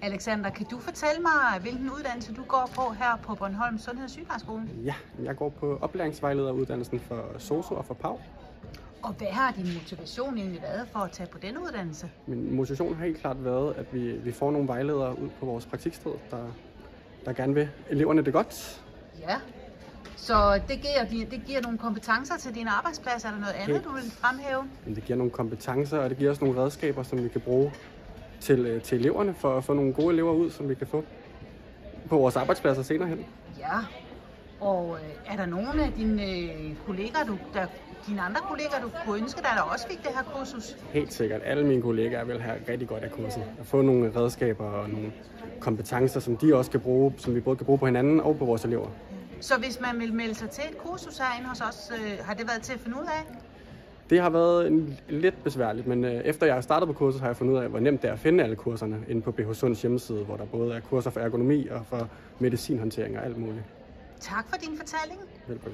Alexander, kan du fortælle mig, hvilken uddannelse du går på her på Bornholm Sundheds- og Sygeplejerskole? Ja, jeg går på oplæringsvejlederuddannelsen for SOSU og for PAV. Og hvad har din motivation egentlig været for at tage på den uddannelse? Min motivation har helt klart været, at vi får nogle vejledere ud på vores praktiksted, der gerne vil eleverne det godt. Ja, så det giver nogle kompetencer til din arbejdsplads. Er der noget andet, du vil fremhæve? Men det giver nogle kompetencer, og det giver os nogle redskaber, som vi kan bruge til eleverne, for at få nogle gode elever ud, som vi kan få på vores arbejdspladser senere hen. Ja, og er der nogle af dine andre kolleger, du kunne ønske dig, der også fik det her kursus? Helt sikkert. Alle mine kollegaer vil have rigtig godt af kurset. At få nogle redskaber og nogle kompetencer, som de også kan bruge, som vi både kan bruge på hinanden og på vores elever. Så hvis man vil melde sig til et kursus herinde hos os, har det været til at finde ud af? Det har været lidt besværligt, men efter jeg startede på kurset, har jeg fundet ud af, hvor nemt det er at finde alle kurserne inde på BH Sunds hjemmeside, hvor der både er kurser for ergonomi og for medicinhåndtering og alt muligt. Tak for din fortælling. Velbekomme.